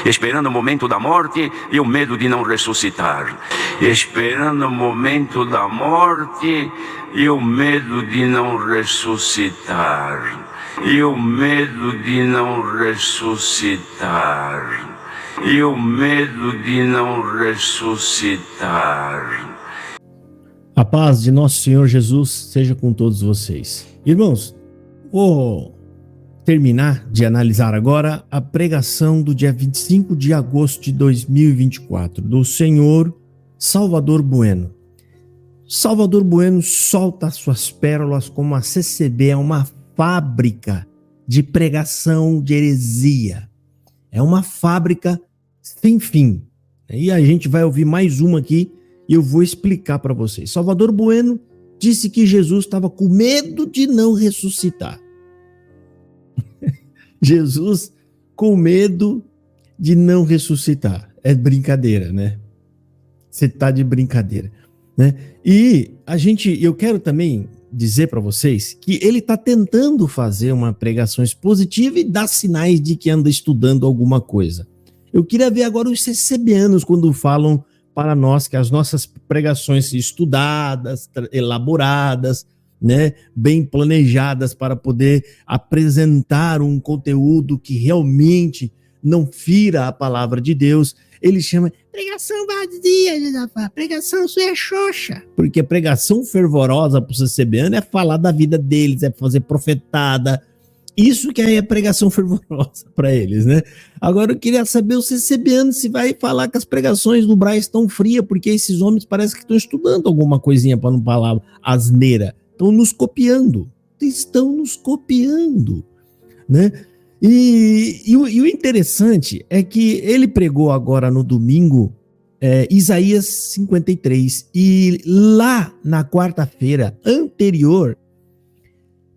esperando o momento da morte e o medo de não ressuscitar, esperando o momento da morte e o medo de não ressuscitar, e o medo de não ressuscitar, e o medo de não ressuscitar. A paz de nosso Senhor Jesus seja com todos vocês. Irmãos, vou terminar de analisar agora a pregação do dia 25 de agosto de 2024, do senhor Salvador Bueno. Salvador Bueno solta suas pérolas como a CCB é uma fábrica de pregação de heresia. É uma fábrica sem fim. E a gente vai ouvir mais uma aqui e eu vou explicar para vocês. Salvador Bueno disse que Jesus estava com medo de não ressuscitar. Jesus com medo de não ressuscitar. É brincadeira, né? Você tá de brincadeira, né? E eu quero também dizer para vocês que ele está tentando fazer uma pregação expositiva e dar sinais de que anda estudando alguma coisa. Eu queria ver agora os CCBanos quando falam para nós que as nossas pregações estudadas, elaboradas, né, bem planejadas para poder apresentar um conteúdo que realmente não fira a palavra de Deus, ele chama pregação vazia, Josafá, pregação sua é xoxa. Porque pregação fervorosa para o CCBano é falar da vida deles, é fazer profetada. Isso que é a pregação fervorosa para eles, né? Agora eu queria saber o CCBano se vai falar que as pregações do Braz estão frias, porque esses homens parecem que estão estudando alguma coisinha para não falar asneira. Estão nos copiando, né? E o interessante é que ele pregou agora no domingo Isaías 53 e lá na quarta-feira anterior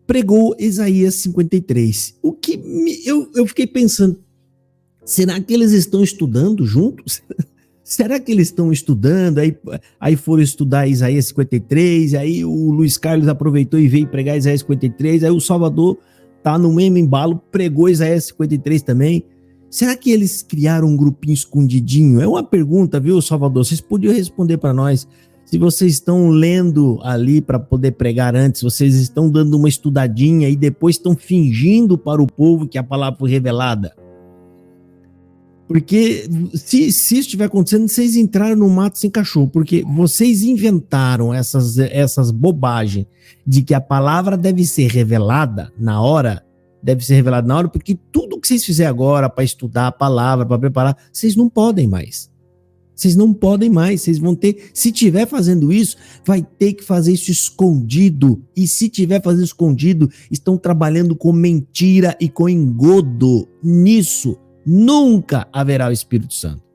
pregou Isaías 53. O que eu fiquei pensando, será que eles estão estudando juntos? Será que eles estão estudando? Aí foram estudar Isaías 53, aí o Luiz Carlos aproveitou e veio pregar Isaías 53, aí o Salvador tá no mesmo embalo, pregou Isaías 53 também. Será que eles criaram um grupinho escondidinho? É uma pergunta, viu, Salvador? Vocês podiam responder para nós. Se vocês estão lendo ali para poder pregar antes, vocês estão dando uma estudadinha e depois estão fingindo para o povo que a palavra foi revelada. Porque se isso estiver acontecendo, vocês entraram no mato sem cachorro, porque vocês inventaram essas bobagens de que a palavra deve ser revelada na hora, porque tudo que vocês fizerem agora para estudar a palavra, para preparar, vocês não podem mais. Vocês vão ter, se tiver fazendo isso, vai ter que fazer isso escondido. E se tiver fazendo escondido, estão trabalhando com mentira e com engodo. Nisso nunca haverá o Espírito Santo.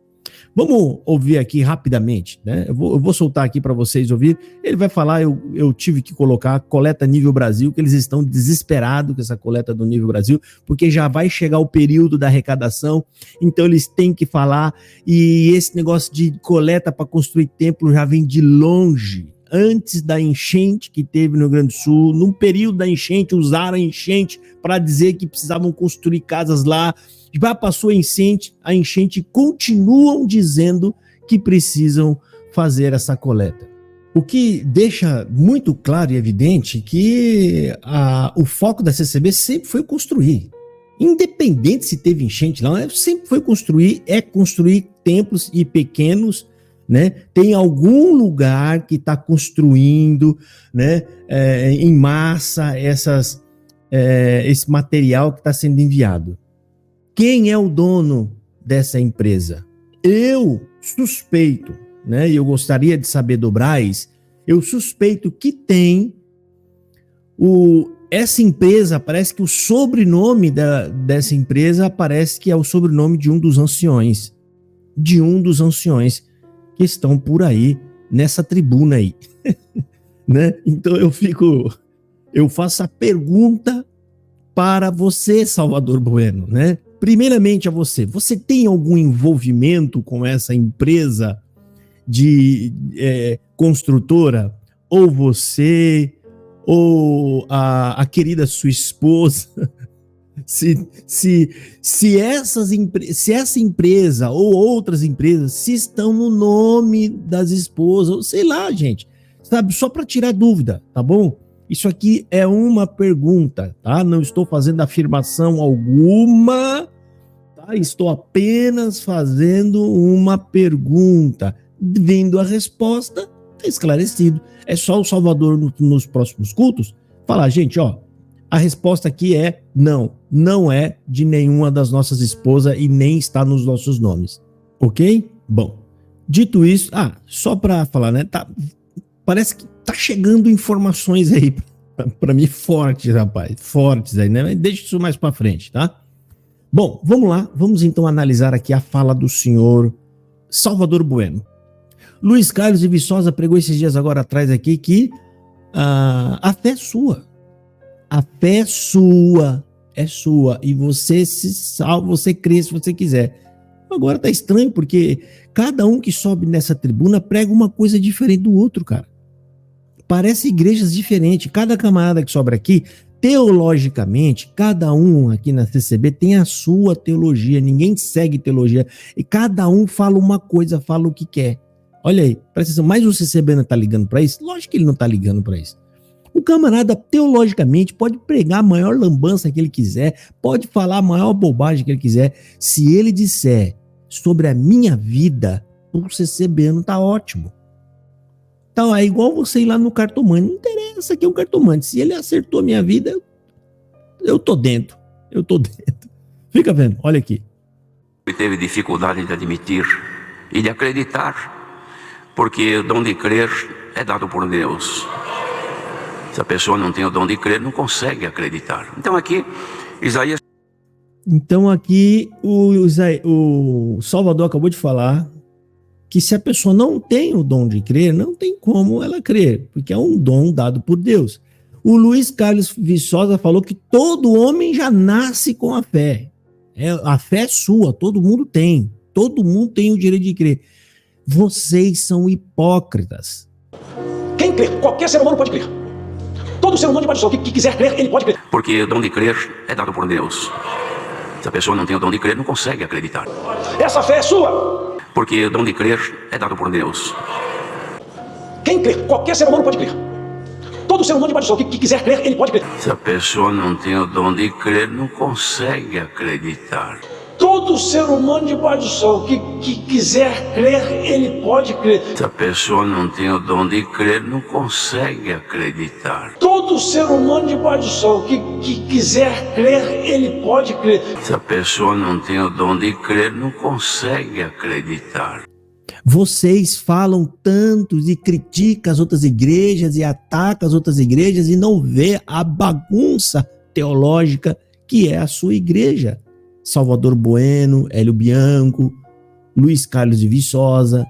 Vamos ouvir aqui rapidamente, né? Eu vou soltar aqui para vocês ouvir. Ele vai falar, eu tive que colocar coleta nível Brasil, que eles estão desesperados com essa coleta do nível Brasil, porque já vai chegar o período da arrecadação, então eles têm que falar, e esse negócio de coleta para construir templo já vem de longe. Antes da enchente que teve no Rio Grande do Sul, num período da enchente, usaram a enchente para dizer que precisavam construir casas lá. Já passou a enchente continuam dizendo que precisam fazer essa coleta. O que deixa muito claro e evidente que o foco da CCB sempre foi construir. Independente se teve enchente lá, sempre foi construir templos e pequenos, né? Tem algum lugar que está construindo, né, em massa esse material que está sendo enviado. Quem é o dono dessa empresa? Eu suspeito, né? E eu gostaria de saber do Braz, eu suspeito que tem essa empresa, parece que o sobrenome dessa empresa parece que é o sobrenome de um dos anciões que estão por aí, nessa tribuna aí, né? Então eu faço a pergunta para você, Salvador Bueno, né? Primeiramente a você tem algum envolvimento com essa empresa de construtora? Ou você, ou a querida sua esposa, Se essa empresa ou outras empresas se estão no nome das esposas, sei lá, gente, sabe? Só para tirar dúvida, tá bom? Isso aqui é uma pergunta, tá? Não estou fazendo afirmação alguma, tá? Estou apenas fazendo uma pergunta. Vindo a resposta, tá esclarecido. É só o Salvador nos próximos cultos falar, gente, ó, a resposta aqui é não é de nenhuma das nossas esposas e nem está nos nossos nomes, ok? Bom, dito isso, só para falar, né, parece que tá chegando informações aí para mim fortes, rapaz, fortes aí, né, deixa isso mais para frente, tá? Bom, vamos lá, vamos então analisar aqui a fala do senhor Salvador Bueno. Luiz Carlos de Viçosa pregou esses dias agora atrás aqui que a fé é sua. A fé é sua e você se salva, você crê se você quiser. Agora tá estranho porque cada um que sobe nessa tribuna prega uma coisa diferente do outro, cara. Parece igrejas diferentes. Cada camarada que sobra aqui, teologicamente, cada um aqui na CCB tem a sua teologia. Ninguém segue teologia e cada um fala uma coisa, fala o que quer. Olha aí, presta atenção, mas o CCB não tá ligando para isso? Lógico que ele não tá ligando para isso. O camarada, teologicamente, pode pregar a maior lambança que ele quiser, pode falar a maior bobagem que ele quiser. Se ele disser sobre a minha vida, o CCB não tá ótimo. Então, é igual você ir lá no cartomante. Não interessa que é um cartomante. Se ele acertou a minha vida, eu tô dentro. Fica vendo, olha aqui. Ele teve dificuldade de admitir e de acreditar, porque o dom de crer é dado por Deus. Se a pessoa não tem o dom de crer, não consegue acreditar. Então aqui, Isaías... Então aqui, o Salvador acabou de falar que se a pessoa não tem o dom de crer, não tem como ela crer, porque é um dom dado por Deus. O Luiz Carlos Viçosa falou que todo homem já nasce com a fé. A fé é sua, todo mundo tem o direito de crer. Vocês são hipócritas. Quem crê, qualquer ser humano pode crer. Todo ser humano debaixo do sol que quiser crer, ele pode crer. Porque o dom de crer é dado por Deus. Se a pessoa não tem o dom de crer, não consegue acreditar. Essa fé é sua. Porque o dom de crer é dado por Deus. Quem crê, qualquer ser humano pode crer. Todo ser humano debaixo do sol que quiser crer, ele pode crer. Se a pessoa não tem o dom de crer, não consegue acreditar. Todo ser humano debaixo do sol que quiser crer, ele pode crer. Se a pessoa não tem o dom de crer, não consegue acreditar. Todo ser humano debaixo do sol que quiser crer, ele pode crer. Se a pessoa não tem o dom de crer, não consegue acreditar. Vocês falam tanto e criticam as outras igrejas e atacam as outras igrejas e não vê a bagunça teológica que é a sua igreja. Salvador Bueno, Hélio Bianco, Luiz Carlos de Viçosa.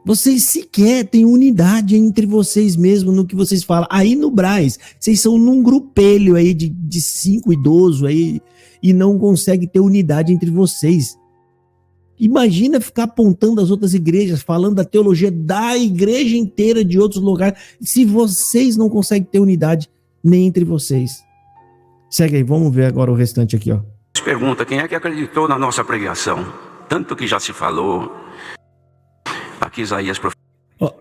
Vocês sequer têm unidade entre vocês mesmos no que vocês falam. Aí no Brás, vocês são num grupelho aí de 5 idosos aí e não conseguem ter unidade entre vocês. Imagina ficar apontando as outras igrejas, falando da teologia da igreja inteira de outros lugares, se vocês não conseguem ter unidade nem entre vocês. Segue aí, vamos ver agora o restante aqui, ó. Pergunta, quem é que acreditou na nossa pregação? Tanto que já se falou. Aqui Isaías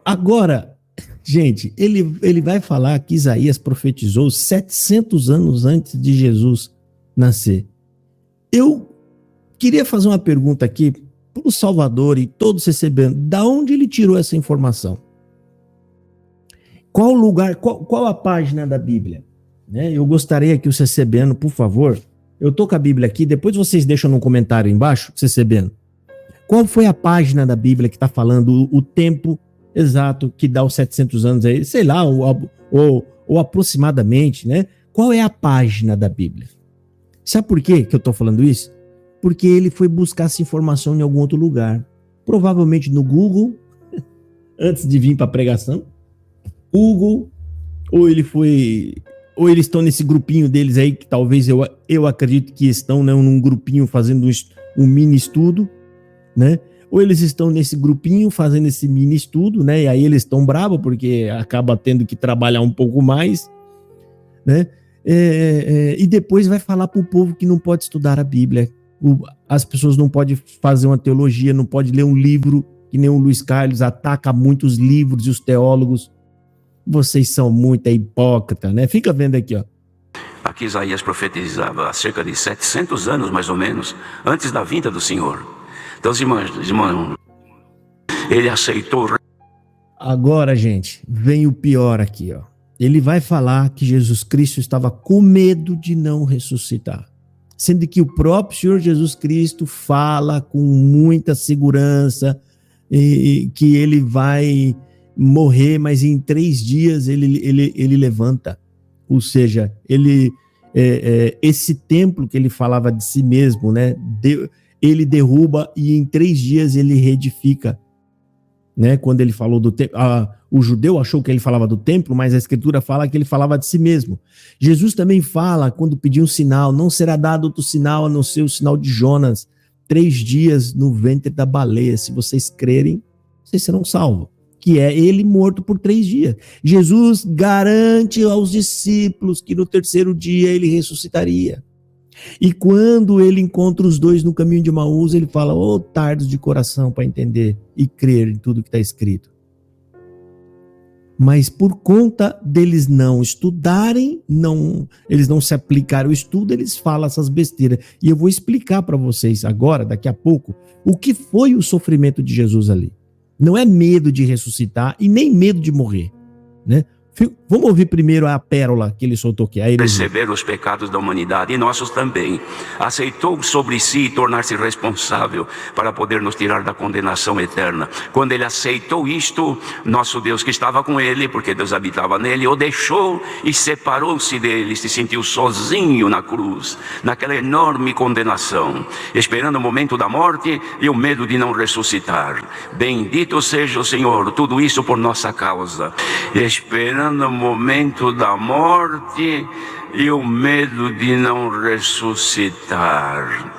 Agora, gente, ele vai falar que Isaías profetizou 700 anos antes de Jesus nascer. Eu queria fazer uma pergunta aqui para o Salvador e todos recebendo. Da onde ele tirou essa informação? Qual lugar, qual a página da Bíblia? Né? Eu gostaria que o CCBano, por favor, eu tô com a Bíblia aqui, depois vocês deixam no comentário embaixo, CCBano. Qual foi a página da Bíblia que está falando o tempo exato que dá os 700 anos aí? Sei lá, ou aproximadamente, né? Qual é a página da Bíblia? Sabe por quê que eu tô falando isso? Porque ele foi buscar essa informação em algum outro lugar. Provavelmente no Google, antes de vir para a pregação. Google, ou eles estão nesse grupinho deles aí, que talvez eu acredito que estão, né, num grupinho fazendo um mini estudo, né? Ou eles estão nesse grupinho fazendo esse mini estudo, né? E aí eles estão bravos porque acaba tendo que trabalhar um pouco mais, né? E depois vai falar para o povo que não pode estudar a Bíblia. As pessoas não podem fazer uma teologia, não podem ler um livro, que nem o Luiz Carlos ataca muitos livros e os teólogos. Vocês são muito hipócritas, né? Fica vendo aqui, ó. Aqui Isaías profetizava há cerca de 700 anos, mais ou menos, antes da vinda do Senhor. Então, irmãos, ele aceitou. Agora, gente, vem o pior aqui, ó. Ele vai falar que Jesus Cristo estava com medo de não ressuscitar. Sendo que o próprio Senhor Jesus Cristo fala com muita segurança que ele vai morrer, mas em 3 dias ele levanta. Ou seja, esse templo que ele falava de si mesmo, né? Ele derruba e em 3 dias ele reedifica. Né? Quando ele falou do templo, o judeu achou que ele falava do templo, mas a escritura fala que ele falava de si mesmo. Jesus também fala, quando pediu um sinal, não será dado outro sinal a não ser o sinal de Jonas, 3 dias no ventre da baleia. Se vocês crerem, vocês serão salvos. Que é ele morto por 3 dias. Jesus garante aos discípulos que no 3º dia ele ressuscitaria. E quando ele encontra os dois no caminho de Emaús, ele fala, tardos de coração para entender e crer em tudo que está escrito. Mas por conta deles não estudarem, eles não se aplicarem ao estudo, eles falam essas besteiras. E eu vou explicar para vocês agora, daqui a pouco, o que foi o sofrimento de Jesus ali. Não é medo de ressuscitar e nem medo de morrer, né? Vamos ouvir primeiro a pérola que ele soltou aqui. Receber os pecados da humanidade e nossos também. Aceitou sobre si tornar-se responsável para poder nos tirar da condenação eterna. Quando ele aceitou isto, nosso Deus que estava com ele, porque Deus habitava nele, o deixou e separou-se dele, se sentiu sozinho na cruz, naquela enorme condenação, esperando o momento da morte e o medo de não ressuscitar. Bendito seja o Senhor, tudo isso por nossa causa. Esperando o momento da morte e o medo de não ressuscitar.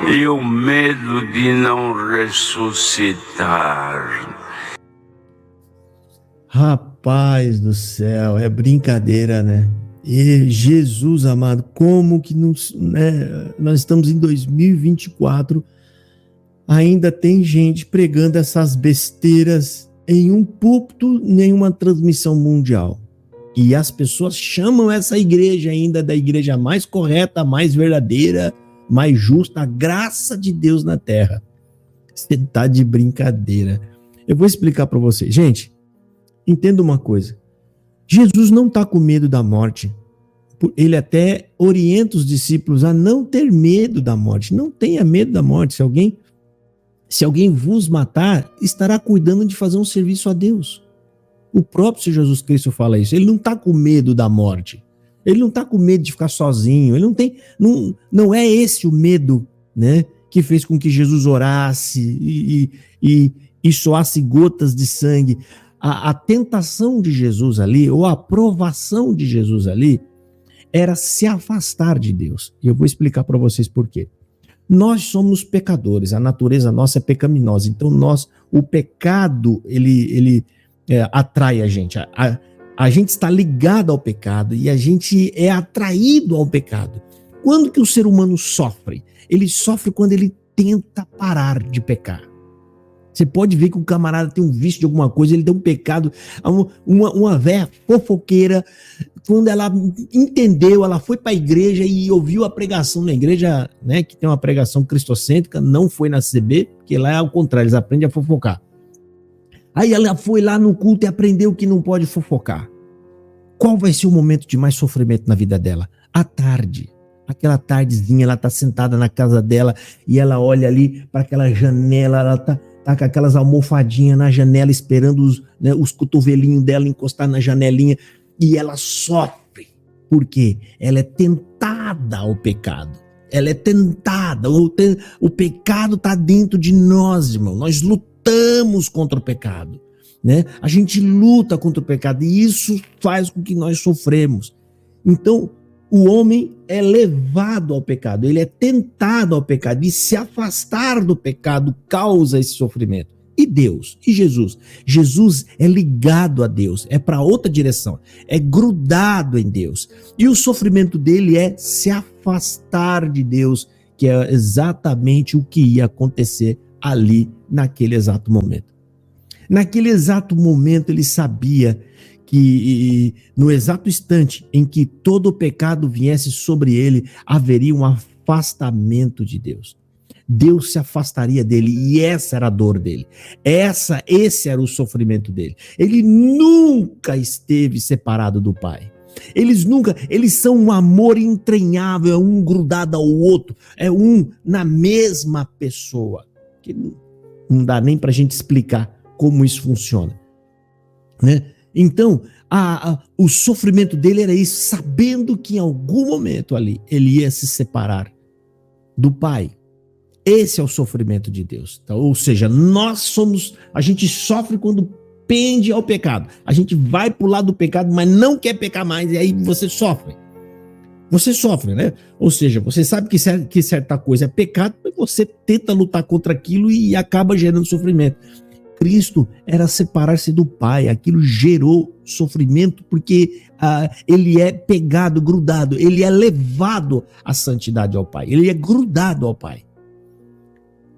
E o medo de não ressuscitar. Rapaz do céu, é brincadeira, né? E Jesus amado, como que nós estamos em 2024, ainda tem gente pregando essas besteiras em um púlpito, nem uma transmissão mundial. E as pessoas chamam essa igreja ainda da igreja mais correta, mais verdadeira, mais justa, a graça de Deus na terra. Você tá de brincadeira. Eu vou explicar para você. Gente, entenda uma coisa. Jesus não está com medo da morte. Ele até orienta os discípulos a não ter medo da morte. Não tenha medo da morte. Se alguém vos matar, estará cuidando de fazer um serviço a Deus. O próprio Senhor Jesus Cristo fala isso. Ele não está com medo da morte. Ele não está com medo de ficar sozinho. Ele não é esse o medo, né, que fez com que Jesus orasse e soasse gotas de sangue. A tentação de Jesus ali, ou a aprovação de Jesus ali, era se afastar de Deus. E eu vou explicar para vocês por quê. Nós somos pecadores, a natureza nossa é pecaminosa, então o pecado, ele atrai a gente, a gente está ligado ao pecado e a gente é atraído ao pecado. Quando que o ser humano sofre? Ele sofre quando ele tenta parar de pecar. Você pode ver que o camarada tem um vício de alguma coisa, ele tem um pecado. Uma véia fofoqueira, quando ela entendeu, ela foi para a igreja e ouviu a pregação na igreja, né, que tem uma pregação cristocêntrica, não foi na CB, porque lá é ao contrário, eles aprendem a fofocar. Aí ela foi lá no culto e aprendeu que não pode fofocar. Qual vai ser o momento de mais sofrimento na vida dela? À tarde. Aquela tardezinha, ela está sentada na casa dela e ela olha ali para aquela janela, ela tá com aquelas almofadinhas na janela, esperando os cotovelinhos dela encostar na janelinha, e ela sofre. Por quê? Ela é tentada ao pecado. Ela é tentada. O pecado está dentro de nós, irmão. Nós lutamos contra o pecado, né? A gente luta contra o pecado e isso faz com que nós sofremos. Então, o homem é levado ao pecado, ele é tentado ao pecado, e se afastar do pecado causa esse sofrimento. E Deus, e Jesus? Jesus é ligado a Deus, é para outra direção, é grudado em Deus. E o sofrimento dele é se afastar de Deus, que é exatamente o que ia acontecer ali naquele exato momento. Naquele exato momento ele sabia que no exato instante em que todo o pecado viesse sobre ele, haveria um afastamento de Deus. Deus se afastaria dele, e essa era a dor dele. Esse era o sofrimento dele. Ele nunca esteve separado do Pai. Eles são um amor entranhável, é um grudado ao outro, é um na mesma pessoa. Que não dá nem para a gente explicar como isso funciona, né? Então, o sofrimento dele era isso, sabendo que em algum momento ali ele ia se separar do Pai. Esse é o sofrimento de Deus. Então, ou seja, a gente sofre quando pende ao pecado. A gente vai pro lado do pecado, mas não quer pecar mais, e aí você sofre. Você sofre, né? Ou seja, você sabe que certa coisa é pecado, mas você tenta lutar contra aquilo e acaba gerando sofrimento. Cristo era separar-se do Pai, aquilo gerou sofrimento porque ele é pegado, grudado, ele é levado à santidade ao Pai, ele é grudado ao Pai.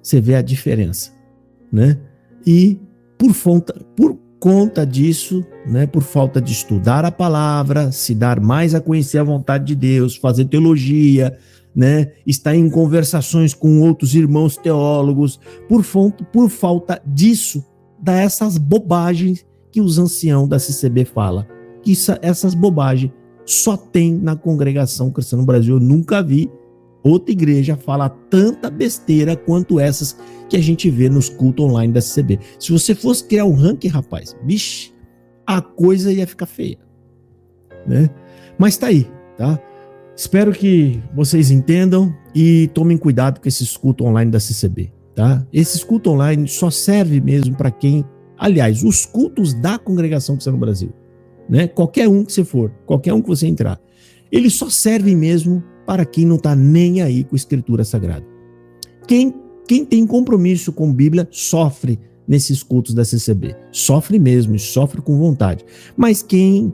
Você vê a diferença, né? E por conta disso, né, por falta de estudar a palavra, se dar mais a conhecer a vontade de Deus, fazer teologia, né, estar em conversações com outros irmãos teólogos, por falta disso, dessas bobagens que os anciãos da CCB falam, que essas bobagens só tem na Congregação Cristã no Brasil. Eu nunca vi outra igreja falar tanta besteira quanto essas que a gente vê nos cultos online da CCB. Se você fosse criar um ranking, rapaz, vixe, a coisa ia ficar feia, né? Mas tá aí, tá? Espero que vocês entendam e tomem cuidado com esses cultos online da CCB, tá? Esses cultos online só servem mesmo para quem... Aliás, os cultos da Congregação Cristã no Brasil, né? Qualquer um que você for, qualquer um que você entrar, eles só servem mesmo para quem não está nem aí com a Escritura Sagrada. Quem tem compromisso com a Bíblia sofre nesses cultos da CCB. Sofre mesmo, sofre com vontade. Mas quem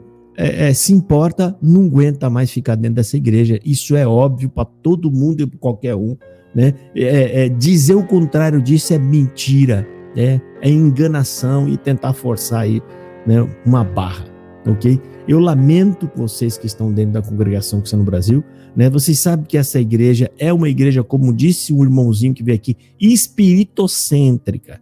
se importa não aguenta mais ficar dentro dessa igreja. Isso é óbvio para todo mundo e para qualquer um, né? Dizer o contrário disso é mentira, é enganação e tentar forçar aí, né, uma barra, ok? Eu lamento vocês que estão dentro da Congregação Cristã no Brasil, né? Vocês sabem que essa igreja é uma igreja, como disse um irmãozinho que veio aqui, espiritocêntrica,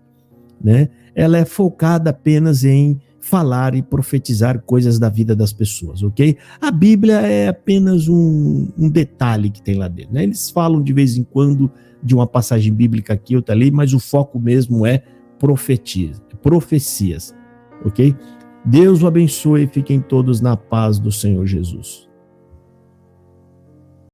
né? Ela é focada apenas em falar e profetizar coisas da vida das pessoas, ok? A Bíblia é apenas um detalhe que tem lá dentro, né? Eles falam de vez em quando de uma passagem bíblica aqui ou ali, mas o foco mesmo é profecias, ok? Deus o abençoe e fiquem todos na paz do Senhor Jesus.